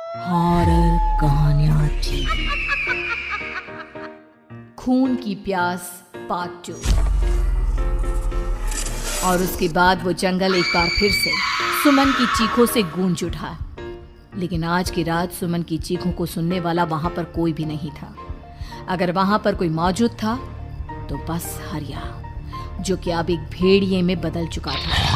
Horror कहानियां थी। खून की प्यास पार्ट 2। और उसके बाद वो जंगल एक बार फिर से सुमन की चीखों से गूंज उठा। लेकिन आज की रात सुमन की चीखों को सुनने वाला वहां पर कोई भी नहीं था। अगर वहां पर कोई मौजूद था तो बस हरिया, जो कि अब एक भेड़िए में बदल चुका था।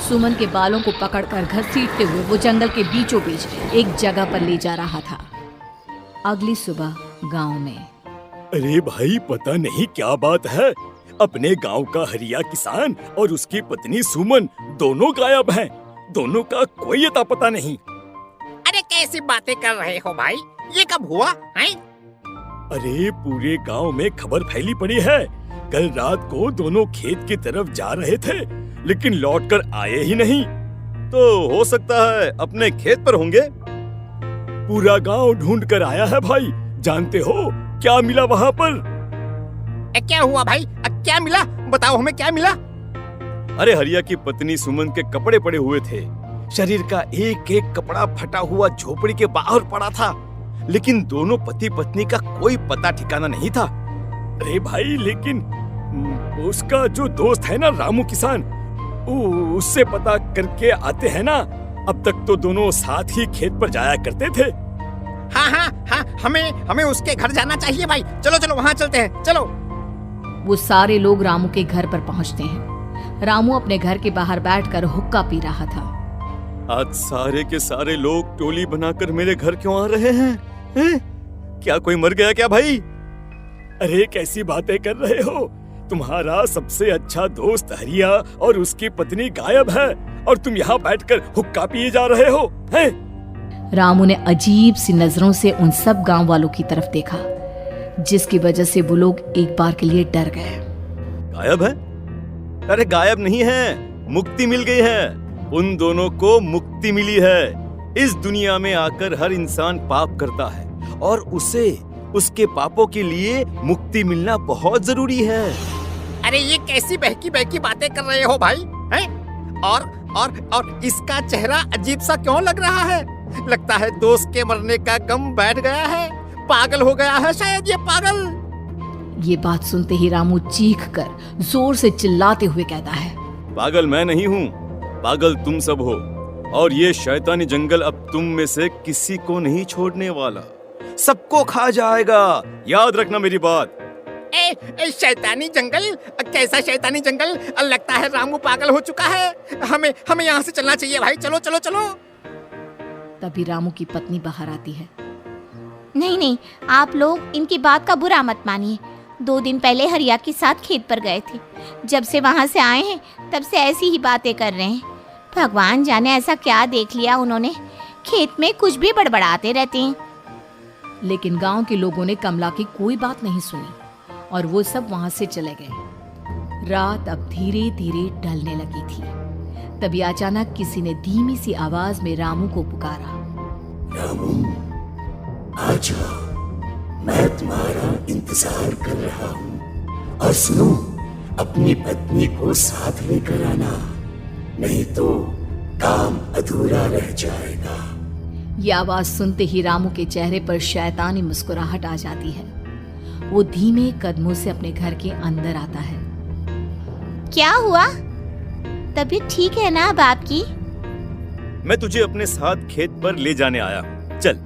सुमन के बालों को पकड़कर घसीटते हुए वो जंगल के बीचों बीच एक जगह पर ले जा रहा था। अगली सुबह गांव में। अरे भाई, पता नहीं क्या बात है, अपने गांव का हरिया किसान और उसकी पत्नी सुमन दोनों गायब हैं। दोनों का कोई अता पता नहीं। अरे कैसी बातें कर रहे हो भाई, ये कब हुआ है? अरे पूरे गांव में खबर फैली पड़ी है। कल रात को दोनों खेत की तरफ जा रहे थे, लेकिन लौटकर आए ही नहीं। तो हो सकता है अपने खेत पर होंगे। पूरा गांव ढूंढ कर आया है भाई। जानते हो क्या मिला वहाँ पर? क्या हुआ भाई? क्या मिला? बताओ हमें, क्या मिला? अरे हरिया की पत्नी सुमन के कपड़े पड़े हुए थे। शरीर का एक एक कपड़ा फटा हुआ झोपड़ी के बाहर पड़ा था, लेकिन दोनों पति पत्नी का कोई पता ठिकाना नहीं था। अरे भाई, लेकिन उसका जो दोस्त है ना रामू किसान, उससे पता करके आते हैं ना। अब तक तो दोनों साथ ही खेत पर जाया करते थे। हाँ, हमें उसके घर जाना चाहिए भाई। चलो वहाँ चलते हैं, चलो। वो सारे लोग रामू के घर पर पहुंचते हैं। रामू अपने घर के बाहर बैठकर हुक्का पी रहा था। आज सारे के सारे लोग टोली बनाकर मेरे घर क्यों आ रहे हैं? क्या कोई मर गया क्या भाई? अरे कैसी बातें कर रहे हो? तुम्हारा सबसे अच्छा दोस्त हरिया और उसकी पत्नी गायब है, और तुम यहाँ बैठकर हुक्का पिए जा रहे हो हैं? रामू ने अजीब सी नजरों से उन सब गांव वालों की तरफ देखा, जिसकी वजह से वो लोग एक बार के लिए डर गए। गायब है? अरे गायब नहीं है, मुक्ति मिल गई है। उन दोनों को मुक्ति मिली है। इस दुनिया में आकर हर इंसान पाप करता है, और उसे उसके पापों के लिए मुक्ति मिलना बहुत जरूरी है। अरे ये कैसी बहकी बहकी बातें कर रहे हो भाई, हैं? और इसका चेहरा अजीब सा क्यों लग रहा है? लगता है दोस्त के मरने का गम बैठ गया है। पागल हो गया है शायद ये पागल। ये बात सुनते ही रामू चीख कर जोर से चिल्लाते हुए कहता है, पागल मैं नहीं हूँ, पागल तुम सब हो। और ये शैतानी जंगल अब तुम में से किसी को नहीं छोड़ने वाला, सबको खा जाएगा। याद रखना मेरी बात। शैतानी जंगल? कैसा शैतानी जंगल? लगता है रामू पागल हो चुका है। हमें यहाँ से चलना चाहिए भाई। चलो। तभी रामू की पत्नी बाहर आती है। नहीं, आप लोग इनकी बात का बुरा मत मानिए। 2 दिन पहले हरिया के साथ खेत पर गए थे। जब से वहाँ से आए हैं तब से ऐसी ही बातें कर रहे हैं। भगवान जाने ऐसा क्या देख लिया उन्होंने, खेत में कुछ भी बड़बड़ाते रहते हैं। लेकिन गांव के लोगों ने कमला की कोई बात नहीं सुनी, और वो सब वहां से चले गए। रात अब धीरे धीरे ढलने लगी थी। तभी अचानक किसी ने धीमी सी आवाज में रामू को पुकारा। रामू, आ जाओ, मैं तुम्हारा इंतजार कर रहा हूँ। और सुनो, अपनी पत्नी को साथ लेकर आना, नहीं तो काम अधूरा रह जाएगा। ये आवाज सुनते ही रामू के चेहरे पर शैतानी मुस्कुराहट आ जाती है। वो धीमे कदमों से अपने घर के अंदर आता है। क्या हुआ? तबीयत ठीक है ना अब आपकी? मैं तुझे अपने साथ खेत पर ले जाने आया हूँ, चल।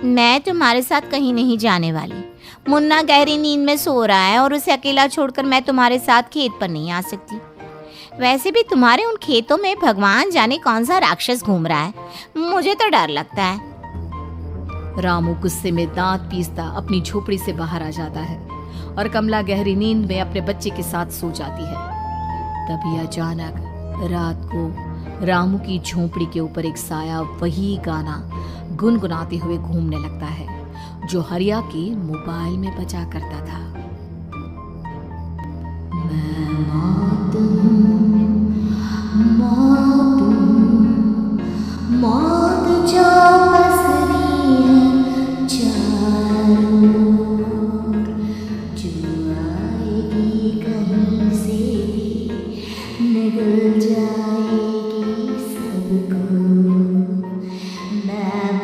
मैं तुम्हारे साथ कहीं नहीं जाने वाली। मुन्ना गहरी नींद में सो रहा है, और उसे अकेला छोड़कर मैं तुम्हारे साथ खेत पर नहीं आ सकती। वैसे भी तुम्हारे उन खेतों में भगवान जाने कौन सा राक्षस घूम रहा है, मुझे तो डर लगता है। रामू गुस्से में दांत पीसता अपनी झोपड़ी से बाहर आ जाता है, और कमला गहरी नींद में अपने बच्चे के साथ सो जाती है। तभी अचानक रात को रामू की झोपड़ी के ऊपर एक साया वही गाना गुनगुनाते हुए घूमने लगता है, जो हरिया के मोबाइल में बजा करता था। मैं मौत हूँ, मौत जो पसरी है चारों ओर, जो आएगी कहीं से निगल जाएगी सबको। मैं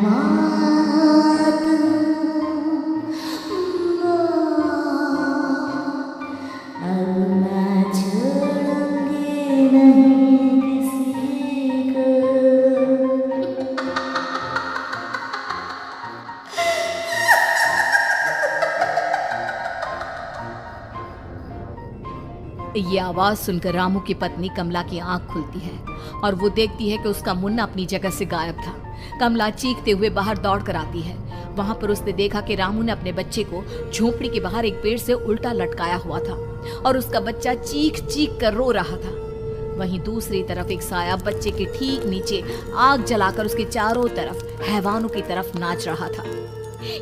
ये आवाज सुनकर रामू की पत्नी कमला की आंख खुलती है और वो देखती है कि उसका मुन्ना अपनी जगह से गायब था। कमला चीखते हुए बाहर दौड़ कर आती है। वहां पर उसने देखा कि रामू ने अपने बच्चे को झोपड़ी के बाहर एक पेड़ से उल्टा लटकाया हुआ था और उसका बच्चा चीख चीख कर रो रहा था। वहीं दूसरी तरफ एक साया बच्चे के ठीक नीचे आग जलाकर उसके चारों तरफ हैवानों की तरफ नाच रहा था।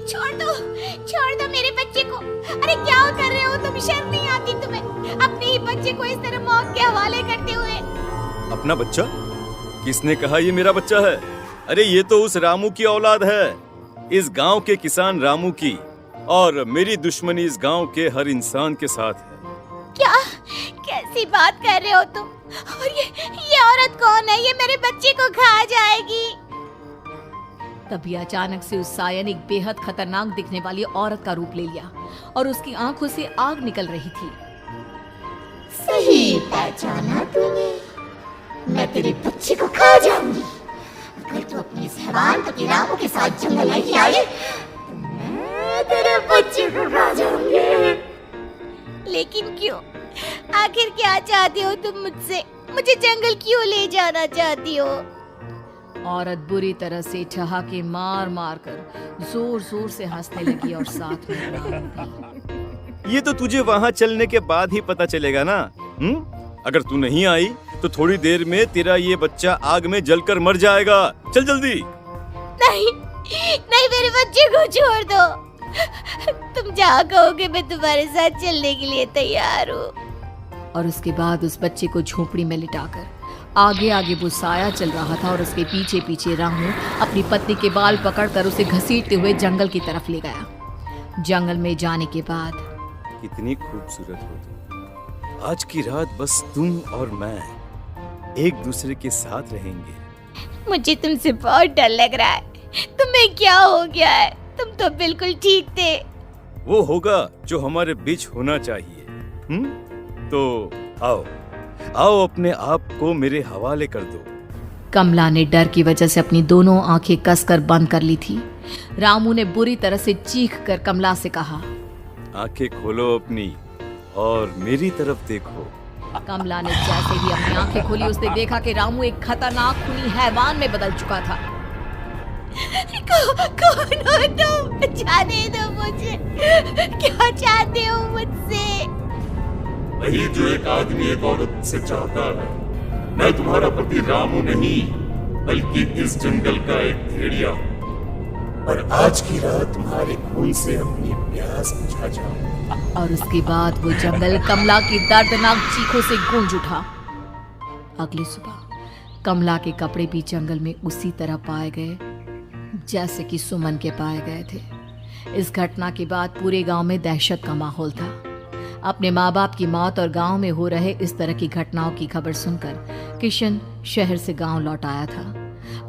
छोड़ दो मेरे बच्चे को। अरे क्या कर रहे हो तुम? शर्म नहीं आती तुम्हें? अपने ही बच्चे को इस तरह मौत के हवाले करते हुए। अपना बच्चा? किसने कहा ये मेरा बच्चा है? अरे ये तो उस रामू की औलाद है, इस गांव के किसान रामू की, और मेरी दुश्मनी इस गांव के हर इंसान के साथ है। क्या? कैसी बात कर रहे हो तुम? और ये औरत कौन है? ये मेरे बच्चे को खा जाएगी। तभी अचानक से उस साया ने एक बेहद खतरनाक दिखने वाली औरत का रूप ले लिया और उसकी आंखों से आग निकल रही थी। सही पहचाना तूने। मैं तेरे बच्चे को खा जाऊंगी। अगर तू अपने इस हैवान पति रामू के साथ जंगल नहीं आई तो मैं तेरे बच्चे को खा जाऊंगी। लेकिन क्यों? आखिर क्या चाहते हो तुम मुझसे? मुझे जंगल क्यों ले जाना चाहती हो? औरत बुरी तरह से ठहाके मार मार कर जोर जोर से हंसने लगी और साथ में रोने लगी। ये तो तुझे वहाँ चलने के बाद ही पता चलेगा ना। अगर तू नहीं आई तो थोड़ी देर में तेरा ये बच्चा आग में जलकर मर जाएगा। चल जल्दी। नहीं नहीं, मेरे बच्चे को छोड़ दो। तुम जहाँ कहोगे मैं तुम्हारे साथ चलने के लिए तैयार हूँ। और उसके बाद उस बच्चे को झोपड़ी में लिटाकर आगे आगे वो साया चल रहा था और उसके पीछे पीछे रामू अपनी पत्नी के बाल पकड़कर उसे घसीटते हुए जंगल की तरफ ले गया। जंगल में जाने के बाद कितनी खूबसूरत हो तुम। आज की रात बस तुम और मैं एक दूसरे के साथ रहेंगे। मुझे तुमसे बहुत डर लग रहा है। तुम्हें क्या हो गया है? तुम तो बिल्कुल ठीक थे। वो होगा जो हमारे बीच होना चाहिए। तो आओ आओ, अपने आप को मेरे हवाले कर दो। कमला ने डर की वजह से अपनी दोनों आंखें कसकर बंद कर ली थी। रामू ने बुरी तरह से चीख कर कमला से कहा, आंखें खोलो अपनी और मेरी तरफ देखो। कमला ने जैसे ही अपनी आंखें खोली उसने देखा कि रामू एक खतरनाक खूनी हैवान में बदल चुका था। कौन हो तुम? जाने दो मुझे। क्या चाहते हो मुझसे? वही जो एक आदमी एक औरत से चाहता है। मैं तुम्हारा पति रामू नहीं, बल्कि इस जंगल का एक भेड़िया हूँ, और आज की रात तुम्हारे खून से अपनी प्यास बुझा जाऊं। और उसके बाद वो जंगल कमला की दर्दनाक चीखों से गूंज उठा। अगली सुबह कमला के कपड़े भी जंगल में उसी तरह पाए गए जैसे कि सुमन के पाए गए थे। इस घटना के बाद पूरे गांव में दहशत का माहौल था। अपने माँ बाप की मौत और गांव में हो रहे इस तरह की घटनाओं की खबर सुनकर किशन शहर से गांव लौट आया था।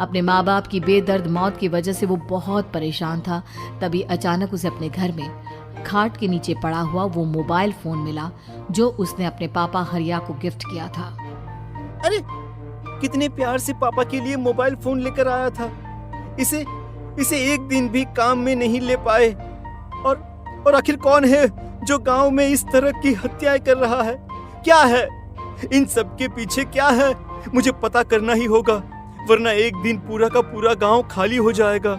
अपने माँ बाप की बेदर्द मौत की वजह से वो बहुत परेशान था। तभी अचानक उसे अपने घर में खाट के नीचे पड़ा हुआ वो मोबाइल फोन मिला जो उसने अपने पापा हरिया को गिफ्ट किया था। अरे कितने प्यार से पापा के लिए मोबाइल फोन लेकर आया था। इसे एक दिन भी काम में नहीं ले पाए। और आखिर कौन है जो गांव में इस तरह की हत्याएं कर रहा है? क्या है इन सब के पीछे? क्या है? मुझे पता करना ही होगा, वरना एक दिन पूरा का पूरा गांव खाली हो जाएगा।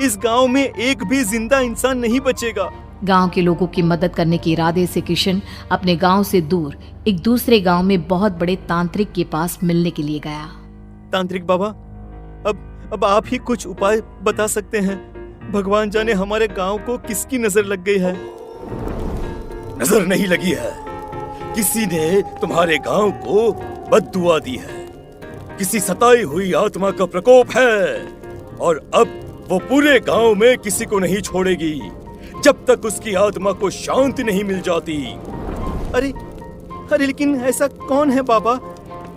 इस गांव में एक भी जिंदा इंसान नहीं बचेगा। गांव के लोगों की मदद करने के इरादे से किशन अपने गांव से दूर एक दूसरे गांव में बहुत बड़े तांत्रिक के पास मिलने के लिए गया। तांत्रिक बाबा, अब आप ही कुछ उपाय बता सकते हैं। भगवान जाने हमारे गांव को किसकी नजर लग गई है। नजर नहीं लगी है, किसी ने तुम्हारे गांव को बद्दुआ दी है। किसी सताई हुई आत्मा का प्रकोप है और अब वो पूरे गांव में किसी को नहीं छोड़ेगी जब तक उसकी आत्मा को शांति नहीं मिल जाती। अरे लेकिन ऐसा कौन है बाबा?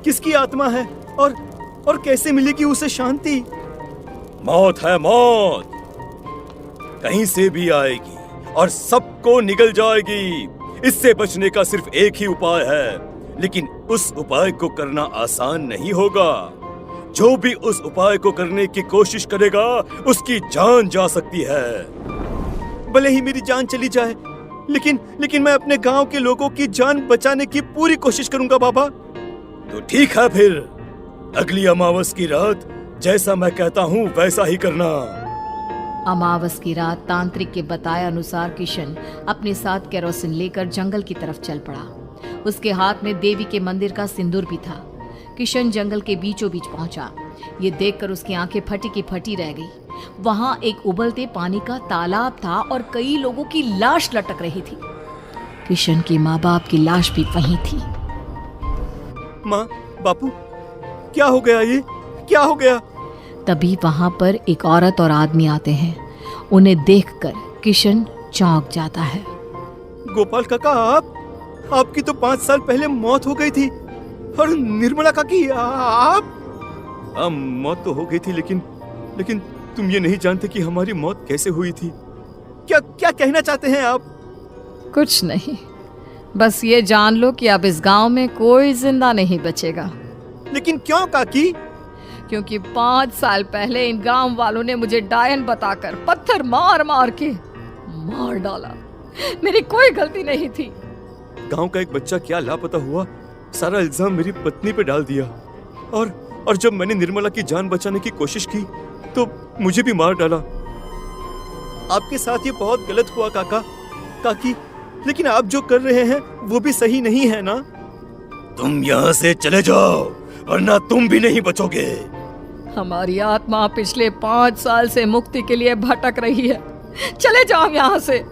किसकी आत्मा है और कैसे मिलेगी उसे शांति? मौत है मौत, कहीं से भी आएगी और सबको निगल जाएगी। इससे बचने का सिर्फ एक ही उपाय है, लेकिन उस उपाय को करना आसान नहीं होगा। जो भी उस उपाय को करने की कोशिश करेगा उसकी जान जा सकती है। भले ही मेरी जान चली जाए, लेकिन मैं अपने गांव के लोगों की जान बचाने की पूरी कोशिश करूंगा बाबा। तो ठीक है, फिर अगली अमावस की रात जैसा मैं कहता हूँ वैसा ही करना। अमावस की रात तांत्रिक के बताए अनुसार किशन अपने साथ केरोसिन लेकर जंगल की तरफ चल पड़ा। उसके हाथ में देवी के मंदिर का सिंदूर भी था। किशन जंगल के बीचों बीच पहुंचा। ये देखकर उसकी आंखें फटी की फटी रह गई। वहां एक उबलते पानी का तालाब था और कई लोगों की लाश लटक रही थी। किशन के माँ बाप की लाश भी वहीं थी। माँ, बापू, क्या हो गया? ये क्या हो गया? तभी वहां पर एक औरत और आदमी आते हैं। उन्हें देखकर किशन चौंक जाता है। गोपाल काका, आपकी तो 5 साल पहले मौत हो गई थी। और निर्मला काकी, आप? मौत तो हो गई थी, लेकिन तुम ये नहीं जानते कि हमारी मौत कैसे हुई थी। क्या कहना चाहते हैं आप? कुछ नहीं, बस ये जान लो कि अब इस गांव में कोई जिंदा नहीं बचेगा। लेकिन क्यों काकी? क्योंकि 5 साल पहले इन गांव वालों ने मुझे डायन बताकर पत्थर मार मार के मार डाला। मेरी कोई गलती नहीं थी। गांव का एक बच्चा क्या लापता हुआ, सारा इल्जाम मेरी पत्नी पे डाल दिया। और जब मैंने निर्मला की जान बचाने की कोशिश की तो मुझे भी मार डाला। आपके साथ ये बहुत गलत हुआ काकी, लेकिन आप जो कर रहे हैं वो भी सही नहीं है ना? तुम यहाँ से चले जाओ वरना तुम भी नहीं बचोगे। हमारी आत्मा पिछले 5 साल से मुक्ति के लिए भटक रही है। चले जाओ यहाँ से।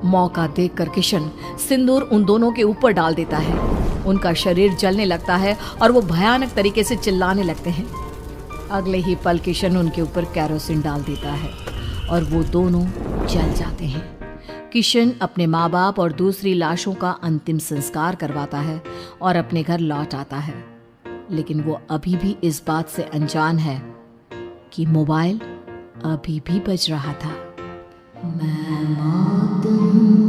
मौका देखकर किशन सिंदूर उन दोनों के ऊपर डाल देता है। उनका शरीर जलने लगता है और वो भयानक तरीके से चिल्लाने लगते हैं। अगले ही पल किशन उनके ऊपर केरोसिन डाल देता है और वो दोनों जल जाते हैं। किशन अपने माँ बाप और दूसरी लाशों का अंतिम संस्कार करवाता है और अपने घर लौट आता है। लेकिन वो अभी भी इस बात से अनजान है कि मोबाइल अभी भी बज रहा था। मैं मौत हूँ।